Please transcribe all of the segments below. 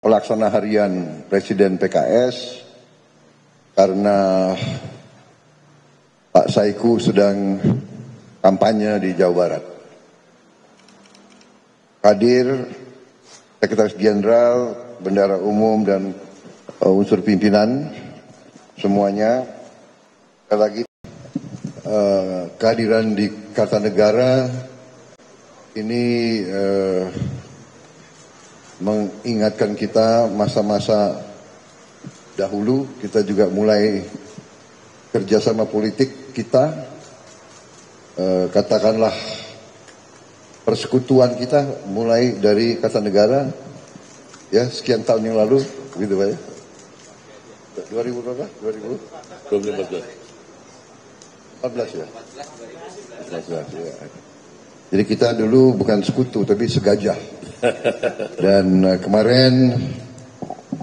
pelaksana harian Presiden PKS karena Pak Saiku sedang kampanye di Jawa Barat. Hadir Sekretaris Jenderal, Bendahara Umum dan unsur pimpinan semuanya. Sekali lagi kehadiran di Kartanegara ini mengingatkan kita masa-masa dahulu. Kita juga mulai kerjasama politik kita, katakanlah persekutuan kita mulai dari Kartanegara ya sekian tahun yang lalu, gitu Pak ya. 2000 berapa? 14 ya? 14 ya. Jadi kita dulu bukan sekutu tapi segajah. Dan kemarin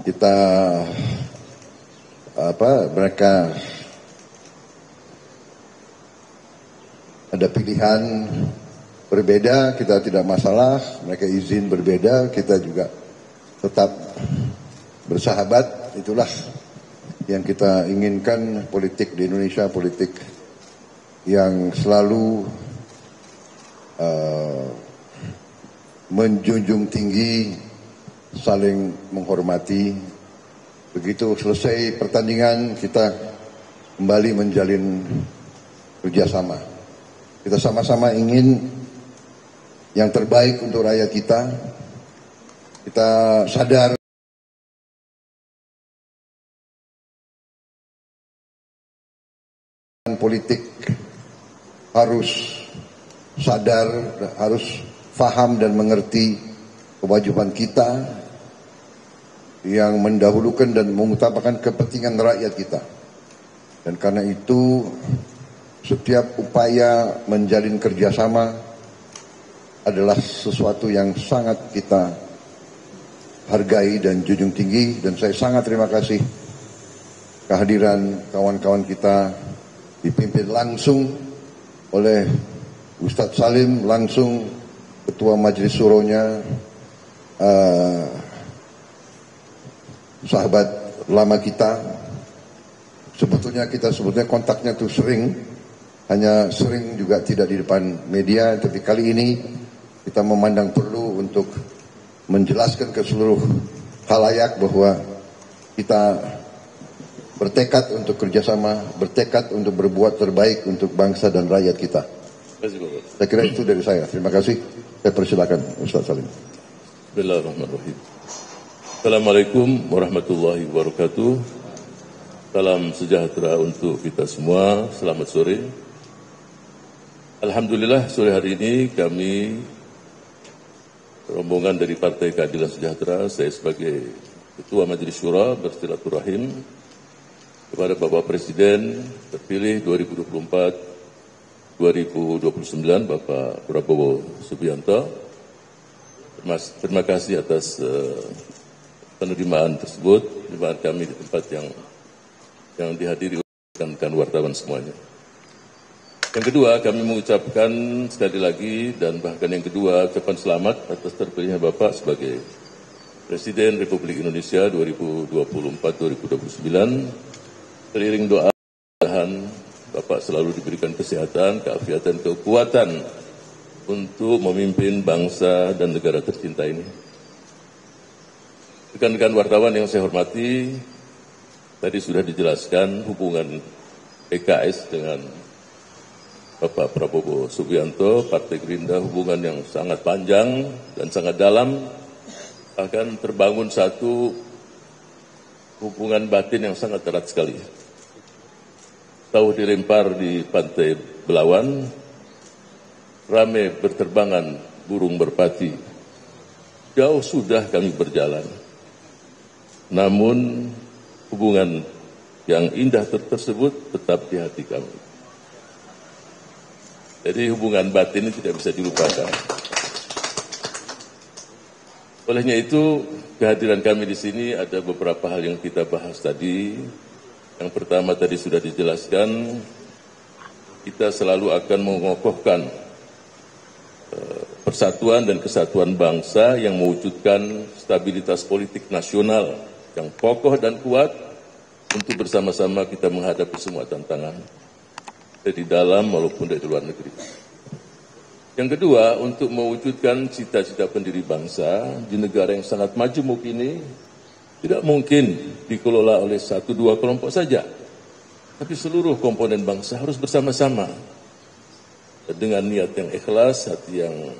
kita mereka ada pilihan berbeda, kita tidak masalah, mereka izin berbeda, kita juga tetap bersahabat. Itulah yang kita inginkan, politik di Indonesia, politik yang selalu menjunjung tinggi, saling menghormati. Begitu selesai pertandingan, kita kembali menjalin kerjasama. Kita sama-sama ingin yang terbaik untuk rakyat kita. Kita sadar politik harus sadar, harus faham dan mengerti kewajiban kita yang mendahulukan dan mengutamakan kepentingan rakyat kita. Dan karena itu setiap upaya menjalin kerjasama adalah sesuatu yang sangat kita hargai dan junjung tinggi. Dan saya sangat terima kasih kehadiran kawan-kawan kita dipimpin langsung oleh Ustadz Salim, langsung Ketua Majelis Suronya, sahabat lama kita. Sebetulnya kontaknya tuh sering, hanya sering juga tidak di depan media. Tapi kali ini kita memandang perlu untuk menjelaskan ke seluruh khalayak bahwa kita bertekad untuk kerjasama, bertekad untuk berbuat terbaik untuk bangsa dan rakyat kita. Saya kira itu dari saya. Terima kasih. Saya persilakan Ustaz Salim. Bismillahirrahmanirrahim. Assalamualaikum warahmatullahi wabarakatuh. Salam sejahtera untuk kita semua. Selamat sore. Alhamdulillah sore hari ini kami rombongan dari Partai Keadilan Sejahtera, saya sebagai Ketua Majelis Syura bersilaturahim kepada Bapak Presiden terpilih 2024-2029 Bapak Prabowo Subianto. Terima kasih atas penerimaan tersebut, penerimaan kami di tempat yang dihadiri rekan-rekan wartawan semuanya. Yang kedua, kami mengucapkan sekali lagi dan bahkan yang kedua ucapan selamat atas terpilihnya Bapak sebagai Presiden Republik Indonesia 2024-2029. Teriring doa, mudah-mudahan Bapak selalu diberikan kesehatan, keafiatan, kekuatan untuk memimpin bangsa dan negara tercinta ini. Rekan-rekan wartawan yang saya hormati, tadi sudah dijelaskan hubungan PKS dengan Bapak Prabowo Subianto, Partai Gerindra, hubungan yang sangat panjang dan sangat dalam, bahkan terbangun satu hubungan batin yang sangat erat sekali. Tahu dilempar di Pantai Belawan, rame berterbangan burung merpati. Jauh sudah kami berjalan, namun hubungan yang indah tersebut tetap di hati kami. Jadi hubungan batin ini tidak bisa dilupakan. Olehnya itu, kehadiran kami di sini ada beberapa hal yang kita bahas tadi. Yang pertama tadi sudah dijelaskan, kita selalu akan mengokohkan persatuan dan kesatuan bangsa yang mewujudkan stabilitas politik nasional yang kokoh dan kuat untuk bersama-sama kita menghadapi semua tantangan dari dalam maupun dari luar negeri. Yang kedua, untuk mewujudkan cita-cita pendiri bangsa di negara yang sangat majemuk ini tidak mungkin dikelola oleh 1-2 kelompok saja, tapi seluruh komponen bangsa harus bersama-sama dengan niat yang ikhlas, hati yang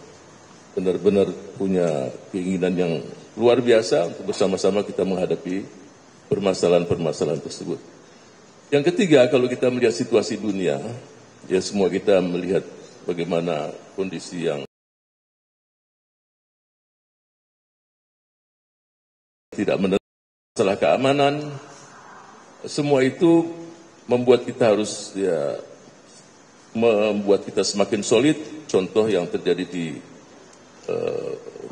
benar-benar punya keinginan yang luar biasa untuk bersama-sama kita menghadapi permasalahan-permasalahan tersebut. Yang ketiga, kalau kita melihat situasi dunia, ya semua kita melihat bagaimana kondisi yang tidak masalah keamanan, semua itu membuat kita harus membuat kita semakin solid. Contoh yang terjadi di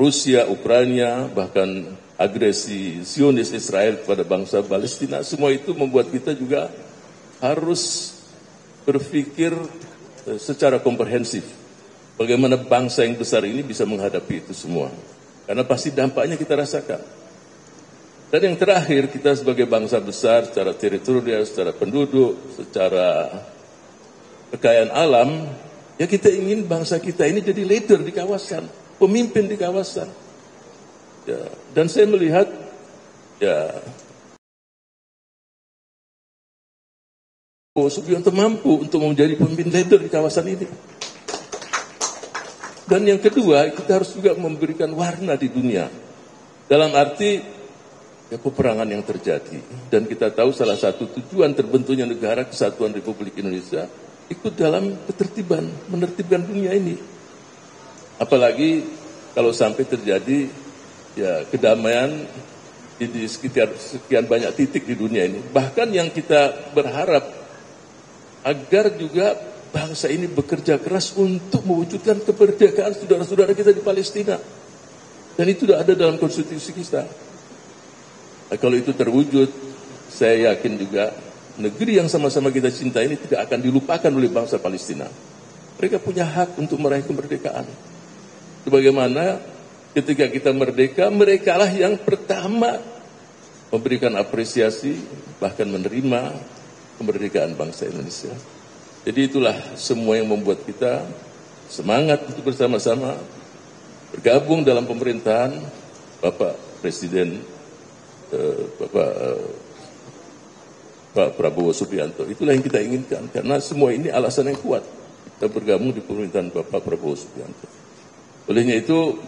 Rusia, Ukraina, bahkan agresi Zionis Israel kepada bangsa Palestina, semua itu membuat kita juga harus berpikir secara komprehensif bagaimana bangsa yang besar ini bisa menghadapi itu semua, karena pasti dampaknya kita rasakan. Dan yang terakhir, kita sebagai bangsa besar secara teritorial, secara penduduk, secara kekayaan alam, ya kita ingin bangsa kita ini jadi leader di kawasan, pemimpin di kawasan. Ya, dan saya melihat ya Subianto mampu untuk menjadi pemimpin leader di kawasan ini. Dan yang kedua, kita harus juga memberikan warna di dunia. Dalam arti ya, peperangan yang terjadi. Dan kita tahu salah satu tujuan terbentuknya negara Kesatuan Republik Indonesia ikut dalam ketertiban, menertibkan dunia ini. Apalagi kalau sampai terjadi ya kedamaian di sekian banyak titik di dunia ini. Bahkan yang kita berharap agar juga bangsa ini bekerja keras untuk mewujudkan kemerdekaan saudara-saudara kita di Palestina. Dan itu sudah ada dalam konstitusi kita. Nah, kalau itu terwujud, saya yakin juga negeri yang sama-sama kita cinta ini tidak akan dilupakan oleh bangsa Palestina. Mereka punya hak untuk meraih kemerdekaan. Sebagaimana ketika kita merdeka, merekalah yang pertama memberikan apresiasi, bahkan menerima kemerdekaan bangsa Indonesia. Jadi itulah semua yang membuat kita semangat untuk bersama-sama bergabung dalam pemerintahan Bapak Presiden Pak Prabowo Subianto. Itulah yang kita inginkan, karena semua ini alasan yang kuat kita bergabung di pemerintahan Bapak Prabowo Subianto. Olehnya itu,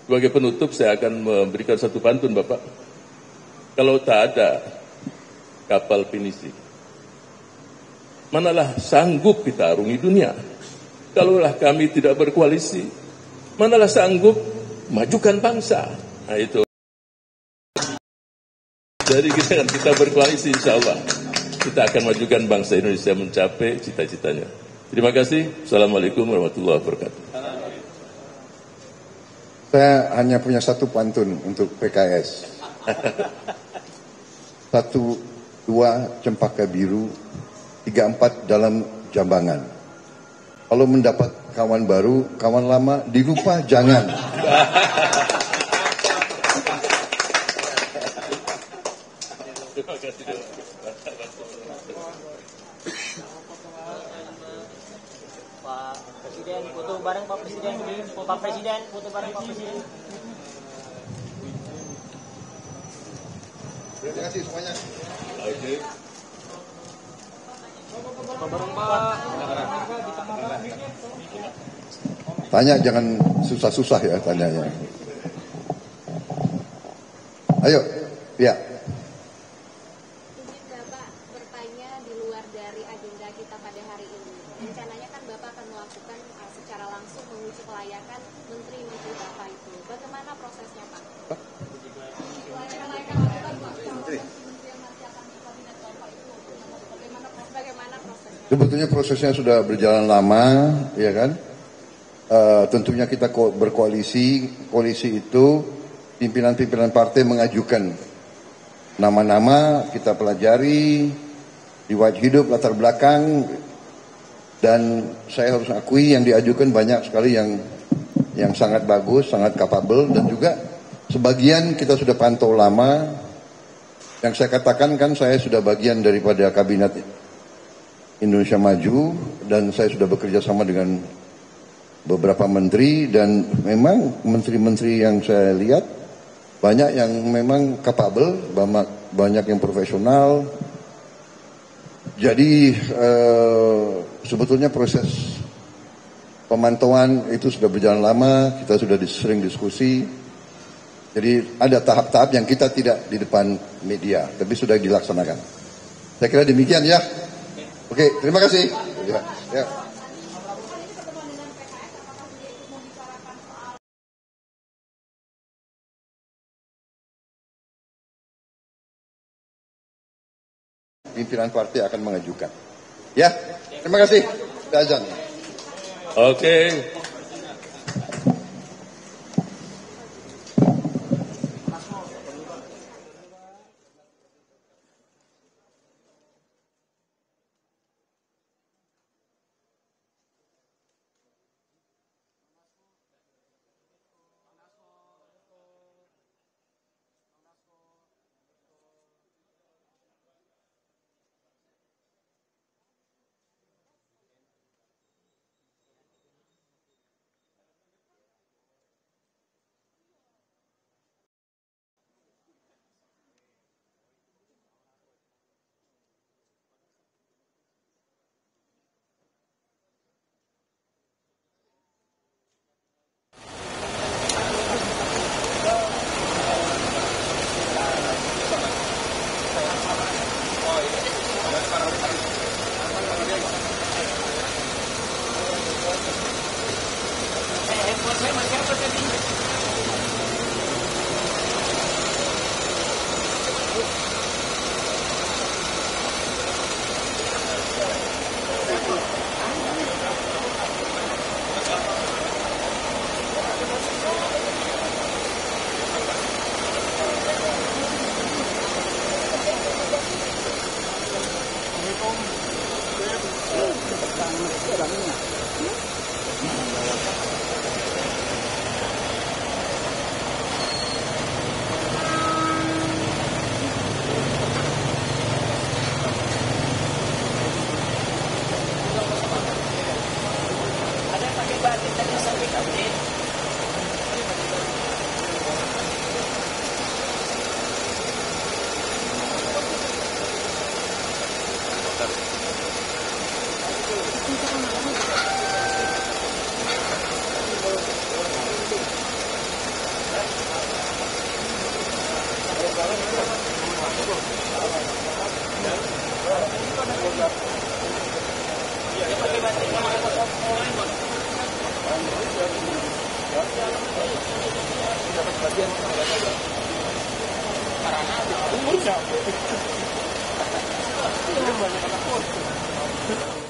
sebagai penutup saya akan memberikan satu pantun, Bapak. Kalau tak ada kapal pinisi, manalah sanggup kita arungi dunia. Kalaulah kami tidak berkoalisi, manalah sanggup majukan bangsa. Nah itu. Jadi kita berkoalisi, insya Allah kita akan majukan bangsa Indonesia mencapai cita-citanya. Terima kasih. Assalamualaikum warahmatullahi wabarakatuh. Saya hanya punya satu pantun untuk PKS. 1, 2 cempaka biru, 3, 4 dalam jambangan. Kalau mendapat kawan baru, kawan lama dilupa jangan. Pak Presiden, foto bareng Pak Presiden. Pak Presiden, foto bareng Pak Presiden. Terima kasih semuanya. Oke. Tanya jangan susah-susah ya tanyanya. Ayo, ya. Izin Bapak bertanya di luar dari agenda kita pada hari ini. Rencananya kan Bapak akan melakukan secara langsung menguji kelayakan menteri-menteri Bapak itu. Bagaimana prosesnya Pak? Bagaimana prosesnya? Sebetulnya prosesnya sudah berjalan lama, ya kan? Tentunya kita berkoalisi, koalisi itu pimpinan-pimpinan partai mengajukan nama-nama, kita pelajari, riwayat hidup, latar belakang, dan saya harus akui yang diajukan banyak sekali yang yang sangat bagus, sangat kapabel, dan juga sebagian kita sudah pantau lama. Yang saya katakan kan saya sudah bagian daripada Kabinet Indonesia Maju, dan saya sudah bekerja sama dengan beberapa menteri, dan memang menteri-menteri yang saya lihat banyak yang memang kapabel, banyak yang profesional. Jadi sebetulnya proses pemantauan itu sudah berjalan lama, kita sudah sering diskusi. Jadi ada tahap-tahap yang kita tidak di depan media, tapi sudah dilaksanakan. Saya kira demikian ya. Oke, terima kasih. Ya. Pimpinan partai akan mengajukan. Ya, terima kasih. Azan. Oke. Karena